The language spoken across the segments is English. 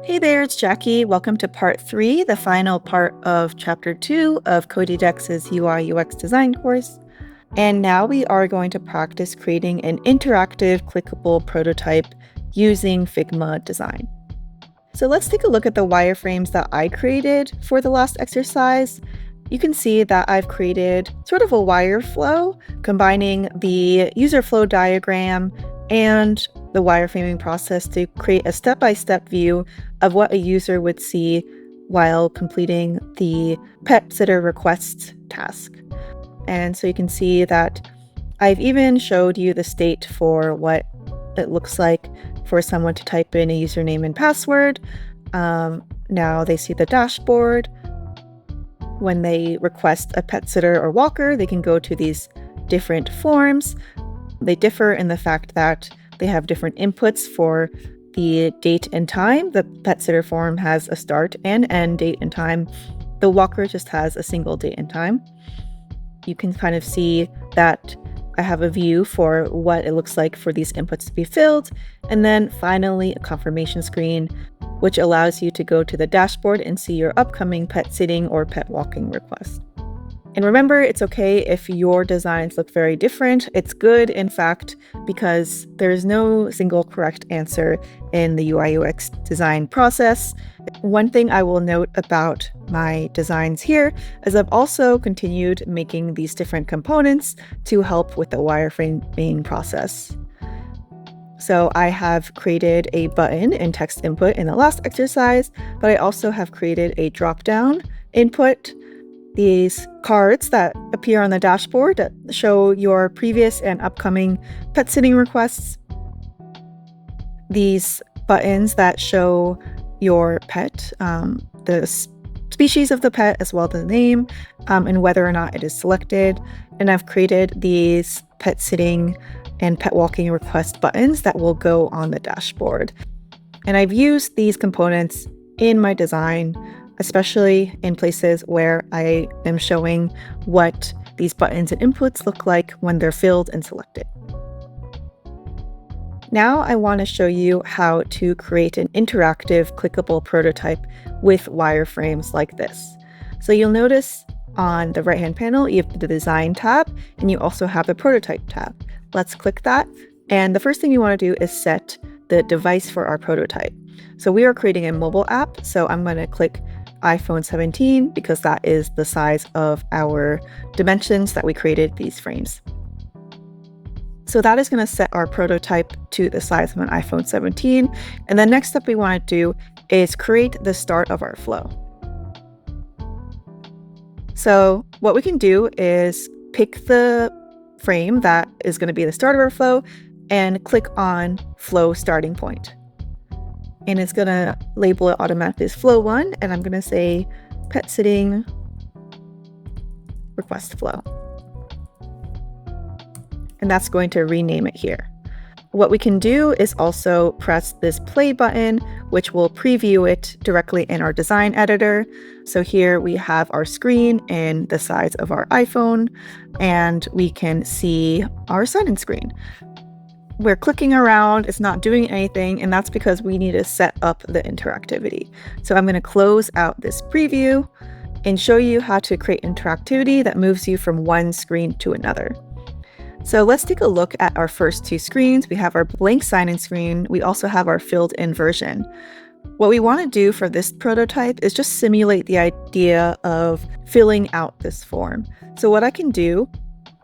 Hey there, it's Jackie. Welcome to part 3, the final part of chapter 2 of Codédex's UI UX design course. And now we are going to practice creating an interactive clickable prototype using Figma design. So let's take a look at the wireframes that I created for the last exercise. You can see that I've created sort of a wire flow, combining the user flow diagram and the wireframing process to create a step-by-step view of what a user would see while completing the pet sitter request task. And so you can see that I've even showed you the state for what it looks like for someone to type in a username and password. Now they see the dashboard. When they request a pet sitter or walker, they can go to these different forms. They differ in the fact that they have different inputs for the date and time. The pet sitter form has a start and end date and time. The walker just has a single date and time. You can kind of see that I have a view for what it looks like for these inputs to be filled. And then finally, a confirmation screen, which allows you to go to the dashboard and see your upcoming pet sitting or pet walking request. And remember, it's okay if your designs look very different. It's good, in fact, because there's no single correct answer in the UI UX design process. One thing I will note about my designs here is I've also continued making these different components to help with the wireframing process. So I have created a button and text input in the last exercise, but I also have created a drop-down input, these cards that appear on the dashboard that show your previous and upcoming pet sitting requests, these buttons that show your pet, the species of the pet as well as the name, and whether or not it is selected. And I've created these pet sitting and pet walking request buttons that will go on the dashboard. And I've used these components in my design, especially in places where I am showing what these buttons and inputs look like when they're filled and selected. Now I want to show you how to create an interactive clickable prototype with wireframes like this. So you'll notice on the right-hand panel, you have the Design tab, and you also have the Prototype tab. Let's click that. And the first thing you want to do is set the device for our prototype. So we are creating a mobile app, so I'm going to click iPhone 17 because that is the size of our dimensions that we created these frames. So that is going to set our prototype to the size of an iPhone 17. And the next step we want to do is create the start of our flow. So what we can do is pick the frame that is going to be the start of our flow and click on Flow Starting Point. And it's going to label it automatically as Flow 1, and I'm going to say Pet Sitting Request Flow. And that's going to rename it here. What we can do is also press this play button, which will preview it directly in our design editor. So here we have our screen in the size of our iPhone, and we can see our sign-in screen. We're clicking around, it's not doing anything, and that's because we need to set up the interactivity. So I'm going to close out this preview and show you how to create interactivity that moves you from one screen to another. So let's take a look at our first two screens. We have our blank sign-in screen. We also have our filled-in version. What we want to do for this prototype is just simulate the idea of filling out this form. So what I can do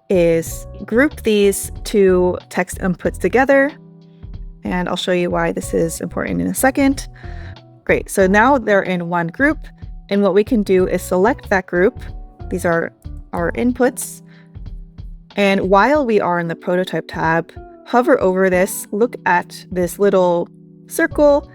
is group these two text inputs together, and I'll show you why this is important in a second. Great, so now they're in one group, and what we can do is select that group. These are our inputs, and while we are in the Prototype tab, hover over this, look at this little circle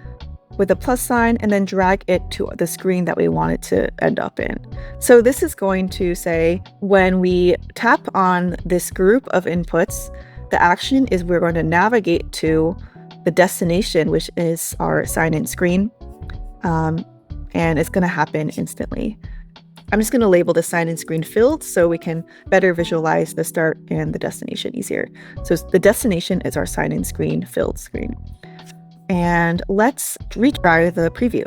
with a plus sign, and then drag it to the screen that we want it to end up in. So this is going to say when we tap on this group of inputs, the action is we're going to navigate to the destination, which is our sign-in screen, and it's going to happen instantly. I'm just going to label the sign-in screen filled so we can better visualize the start and the destination easier. So the destination is our sign-in screen, filled screen. and let's retry the preview.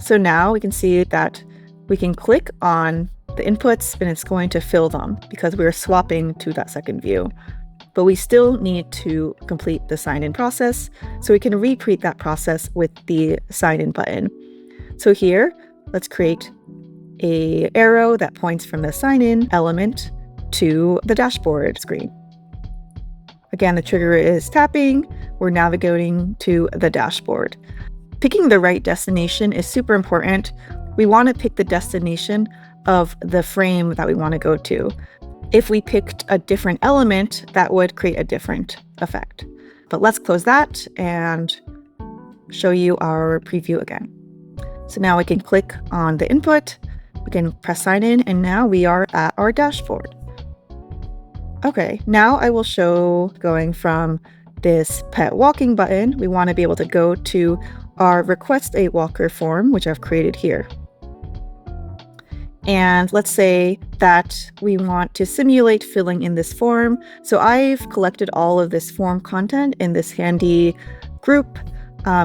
So now we can see that we can click on the inputs and it's going to fill them because we're swapping to that second view. But we still need to complete the sign-in process, so we can repeat that process with the sign-in button. So here, let's create an arrow that points from the sign-in element to the dashboard screen. Again, the trigger is tapping. We're navigating to the dashboard. Picking the right destination is super important. We want to pick the destination of the frame that we want to go to. If we picked a different element, that would create a different effect. But let's close that and show you our preview again. So now we can click on the input, we can press sign in, and now we are at our dashboard. Okay, now I will show going from this pet walking button, we want to be able to go to our request a walker form, which I've created here. And let's say that we want to simulate filling in this form. So I've collected all of this form content in this handy group.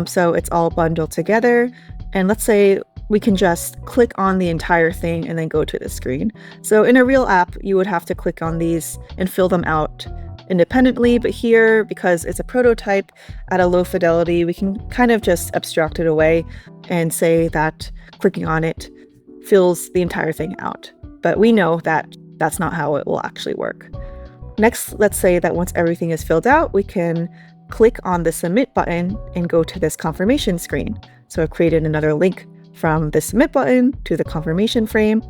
So it's all bundled together. And let's say we can just click on the entire thing and then go to the screen. So in a real app, you would have to click on these and fill them out independently. But here, because it's a prototype at a low fidelity, we can kind of just abstract it away and say that clicking on it fills the entire thing out. But we know that that's not how it will actually work. Next, let's say that once everything is filled out, we can click on the submit button and go to this confirmation screen. So I've created another link from the submit button to the confirmation frame.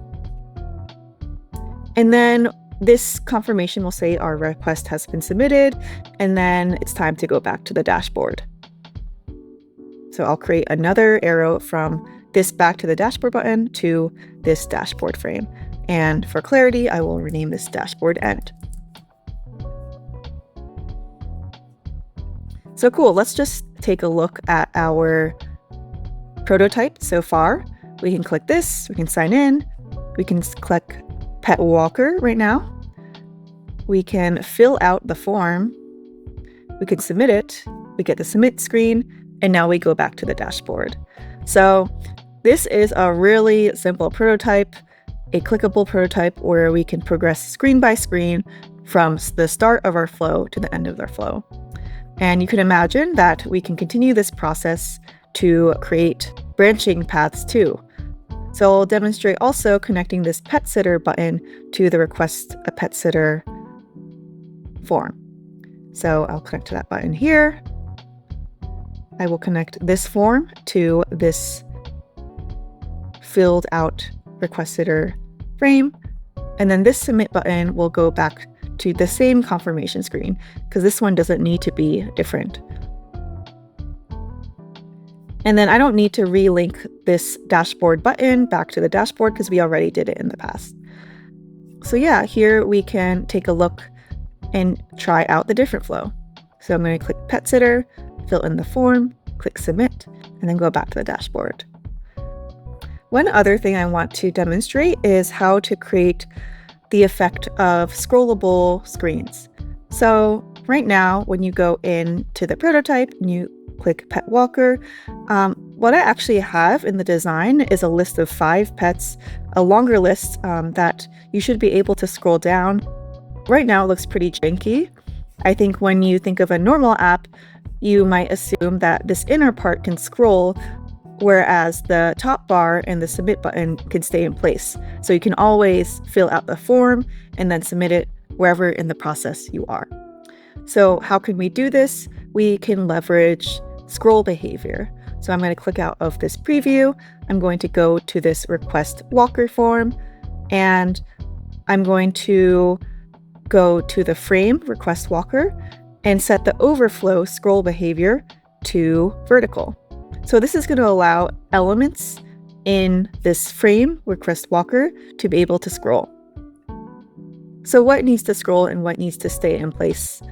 And then this confirmation will say our request has been submitted, and then it's time to go back to the dashboard. So I'll create another arrow from this back to the dashboard button to this dashboard frame. And for clarity, I will rename this dashboard end. So cool, let's just take a look at our prototype so far. We can click this, we can sign in, we can click pet walker right now. We can fill out the form, we can submit it, we get the submit screen, and now we go back to the dashboard. So this is a really simple prototype, a clickable prototype where we can progress screen by screen from the start of our flow to the end of our flow. And you can imagine that we can continue this process to create branching paths too. So I'll demonstrate also connecting this pet sitter button to the request a pet sitter form. So I'll connect to that button here. I will connect this form to this filled out request sitter frame. And then this submit button will go back to the same confirmation screen because this one doesn't need to be different. And then I don't need to relink this dashboard button back to the dashboard because we already did it in the past. So yeah, here we can take a look and try out the different flow. So I'm going to click pet sitter, fill in the form, click submit, and then go back to the dashboard. One other thing I want to demonstrate is how to create the effect of scrollable screens. So right now, when you go into the prototype and you click pet walker, what I actually have in the design is a list of 5 pets, a longer list that you should be able to scroll down. Right now it looks pretty janky. I think when you think of a normal app, you might assume that this inner part can scroll, whereas the top bar and the submit button can stay in place. So you can always fill out the form and then submit it wherever in the process you are. So how can we do this? We can leverage scroll behavior. So I'm going to click out of this preview. I'm going to go to this request walker form, and I'm going to go to the frame request walker and set the overflow scroll behavior to vertical. So this is going to allow elements in this frame request walker to be able to scroll. So what needs to scroll and what needs to stay in place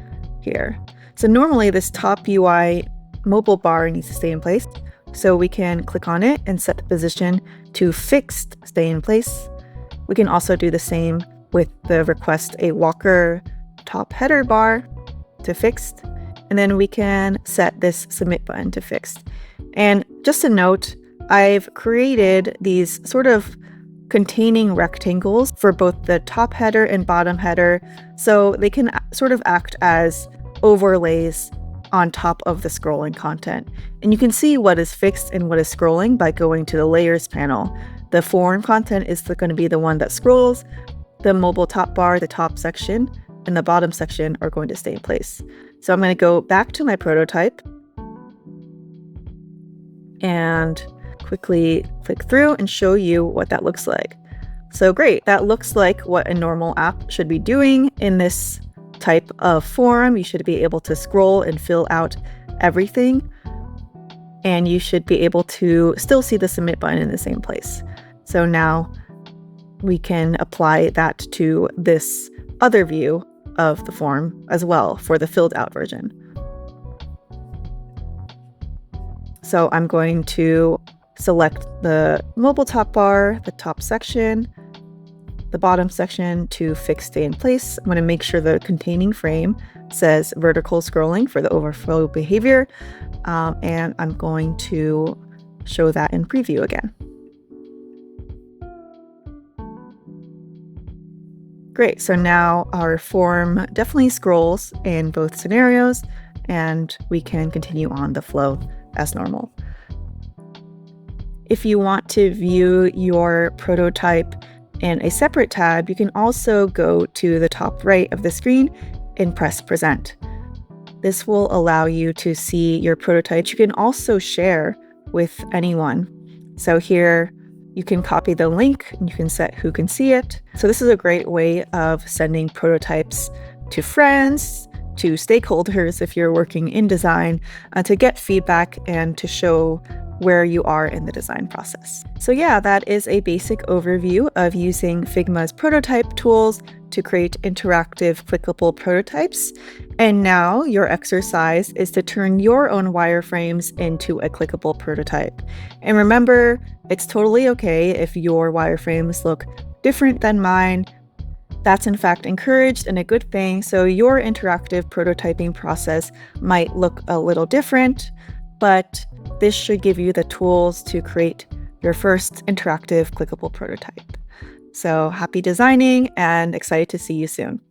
here? So normally this top UI mobile bar needs to stay in place. So we can click on it and set the position to fixed, stay in place. We can also do the same with the request a walker top header bar to fixed. And and then we can set this submit button to fixed. And just a note, I've created these sort of containing rectangles for both the top header and bottom header, so they can sort of act as overlays on top of the scrolling content. And you can see what is fixed and what is scrolling by going to the layers panel. The form content is going to be the one that scrolls. The mobile top bar, the top section, and the bottom section are going to stay in place. So I'm going to go back to my prototype and quickly click through and show you what that looks like. So great, that looks like what a normal app should be doing in this type of form. You should be able to scroll and fill out everything, and you should be able to still see the submit button in the same place. So now we can apply that to this other view of the form as well for the filled out version. So I'm going to select the mobile top bar, the top section, the bottom section to fix stay in place. I'm going to make sure the containing frame says vertical scrolling for the overflow behavior. And I'm going to show that in preview again. Great, so now our form definitely scrolls in both scenarios, and we can continue on the flow as normal. If you want to view your prototype in a separate tab, you can also go to the top right of the screen and press present. This will allow you to see your prototypes. You can also share with anyone. So here you can copy the link and you can set who can see it. So this is a great way of sending prototypes to friends, to stakeholders if you're working in design, to get feedback and to show where you are in the design process. So yeah, that is a basic overview of using Figma's prototype tools to create interactive clickable prototypes. And now your exercise is to turn your own wireframes into a clickable prototype. And remember, it's totally okay if your wireframes look different than mine. That's in fact encouraged and a good thing. So your interactive prototyping process might look a little different, but this should give you the tools to create your first interactive clickable prototype. So happy designing and excited to see you soon.